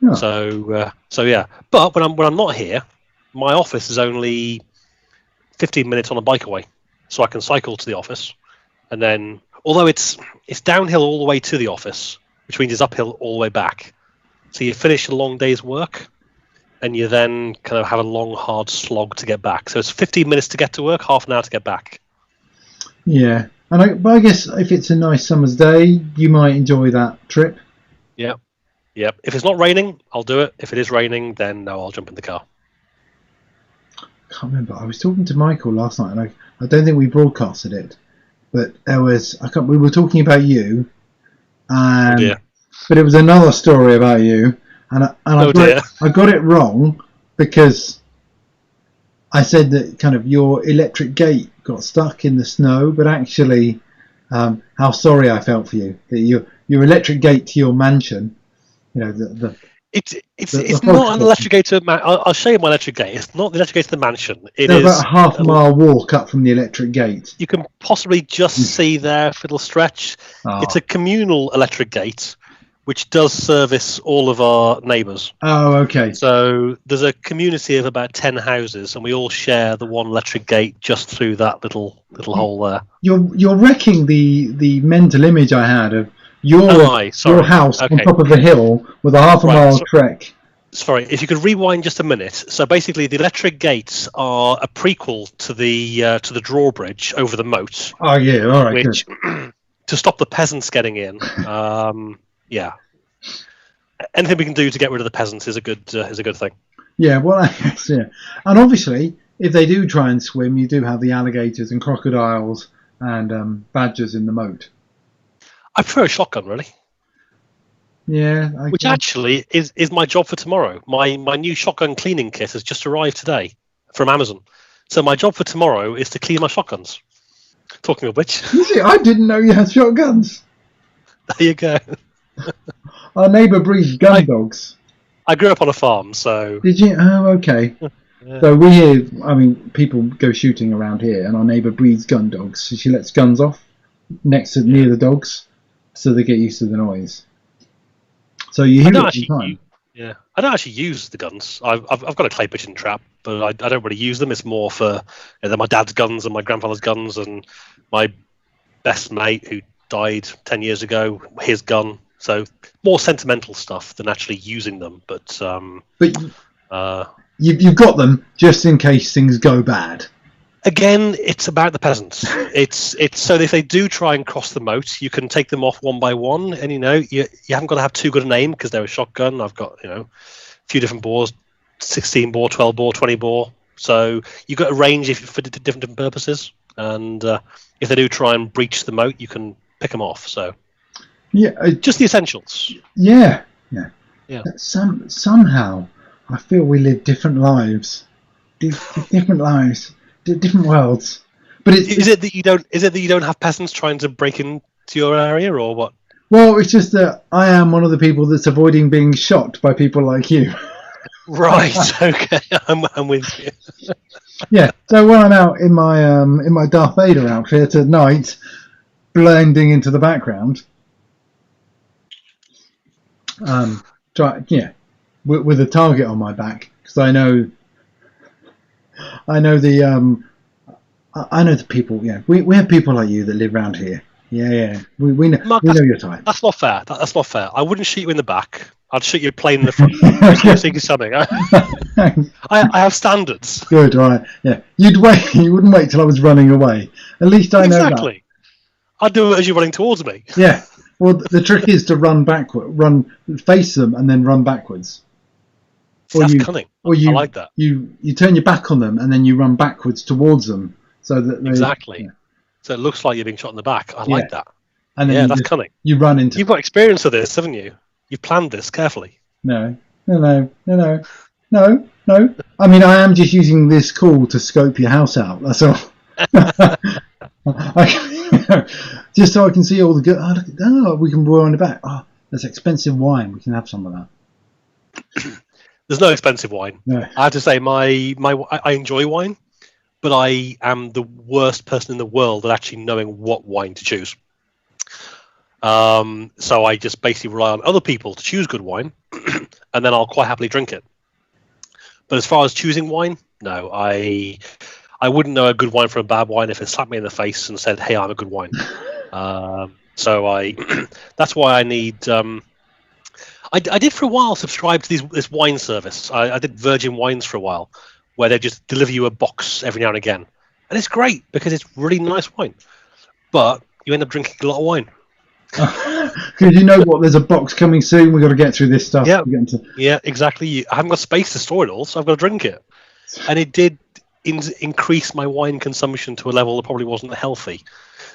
Oh. So yeah. But when I'm not here, my office is only 15 minutes on a bike away, so I can cycle to the office, and then although it's downhill all the way to the office, which means it's uphill all the way back. So you finish a long day's work, and you then kind of have a long, hard slog to get back. So it's 15 minutes to get to work, half an hour to get back. Yeah, but I guess if it's a nice summer's day, you might enjoy that trip. Yep. If it's not raining, I'll do it. If it is raining, then no, I'll jump in the car. I can't remember. I was talking to Michael last night, and I don't think we broadcasted it, but we were talking about you, and but it was another story about you, and I got it wrong because I said that kind of your electric gate got stuck in the snow, but actually, how sorry I felt for you that your electric gate to your mansion, It's not an electric gate to I'll show you my electric gate. It's not the electric gate to the mansion. It is about a half-mile walk up from the electric gate. You can possibly just see there if it'll stretch. Oh. It's a communal electric gate, which does service all of our neighbours. Oh, okay. So there's a community of about 10 houses, and we all share the one electric gate just through that little hole there. You're wrecking the mental image I had of your house on top of a hill with a half-mile trek. Sorry, if you could rewind just a minute. So basically, the electric gates are a prequel to the drawbridge over the moat. Oh yeah, all right. Which to stop the peasants getting in. Yeah. Anything we can do to get rid of the peasants is a good thing. Yeah, well, I guess, yeah. And obviously, if they do try and swim, you do have the alligators and crocodiles and badgers in the moat. I prefer a shotgun, really. Yeah. Which actually is my job for tomorrow. My new shotgun cleaning kit has just arrived today from Amazon. So my job for tomorrow is to clean my shotguns. Talking of which. You see, I didn't know you had shotguns. There you go. Our neighbour breeds gun dogs. I grew up on a farm, so... Did you? Oh, okay. Yeah. So we hear, people go shooting around here, and our neighbour breeds gun dogs. So she lets guns off near the dogs, so they get used to the noise. So you hear it all the time. I don't actually use the guns. I've got a clay pigeon trap, but I don't really use them. It's more for they're my dad's guns and my grandfather's guns and my best mate who died 10 years ago, his gun. So more sentimental stuff than actually using them. But you've got them just in case things go bad. Again, it's about the peasants. It's so if they do try and cross the moat, you can take them off one by one, and you haven't got to have too good an aim because they're a shotgun. I've got a few different bores, 16 bore, 12 bore, 20 bore. So you've got a range for different purposes, and if they do try and breach the moat, you can pick them off. So just the essentials. Yeah. Somehow I feel we live different lives, different lives. Different worlds, but is it that you don't have peasants trying to break into your area, or what? Well, it's just that I am one of the people that's avoiding being shot by people like you. Right. Okay. I'm with you. Yeah. So when I'm out in my Darth Vader outfit at night, blending into the background, with a target on my back because I know the people. Yeah, we have people like you that live around here. Yeah. We know. Mark, we know your type. That's not fair. That's not fair. I wouldn't shoot you in the back. I'd shoot you plain in the front. You're something. I have standards. Good. Right. Yeah. You'd wait. You wouldn't wait till I was running away. At least I know that. Exactly. I'd do it as you're running towards me. Yeah. Well, the trick is to run face them, and then run backwards. That's cunning. I like that. You turn your back on them and then you run backwards towards them, so that exactly. Yeah. So it looks like you're being shot in the back. I like that. And then that's cunning. You run into. You've got experience of this, haven't you? You've planned this carefully. No. I mean, I am just using this call to scope your house out. That's all. Just so I can see all the good. We can roll in the back. Oh, that's expensive wine. We can have some of that. There's no expensive wine. No. I have to say, I enjoy wine, but I am the worst person in the world at actually knowing what wine to choose. So I just basically rely on other people to choose good wine, and then I'll quite happily drink it. But as far as choosing wine, no, I wouldn't know a good wine from a bad wine if it slapped me in the face and said, "Hey, I'm a good wine." So that's why I need. I did for a while subscribe to this wine service. I did Virgin Wines for a while, where they just deliver you a box every now and again, and it's great because it's really nice wine. But you end up drinking a lot of wine. Because you know what, there's a box coming soon. We've got to get through this stuff. Yeah, yeah, exactly. I haven't got space to store it all, so I've got to drink it. And it did increase my wine consumption to a level that probably wasn't healthy.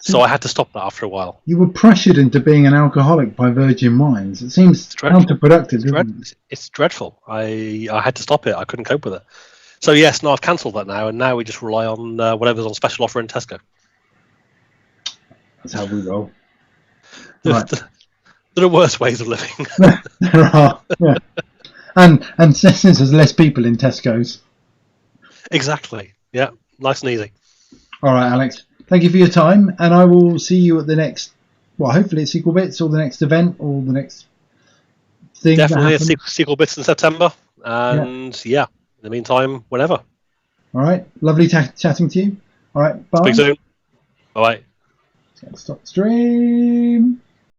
So I had to stop that after a while. You were pressured into being an alcoholic by Virgin Wines. It seems counterproductive. It's dreadful. I had to stop it. I couldn't cope with it. So yes, no, I've cancelled that now, and now we just rely on whatever's on special offer in Tesco. That's how we roll. Right. There are worse ways of living. There are, yeah. And since there's less people in Tesco's. Exactly. Yeah, nice and easy. All right, Alex. Thank you for your time, and I will see you at the next. Well, hopefully it's Sequel Bits or the next event or the next thing. Definitely a Sequel Bits in September, and yeah, in the meantime, whenever. All right, lovely chatting to you. All right, bye. Speak soon. Bye. Stop stream.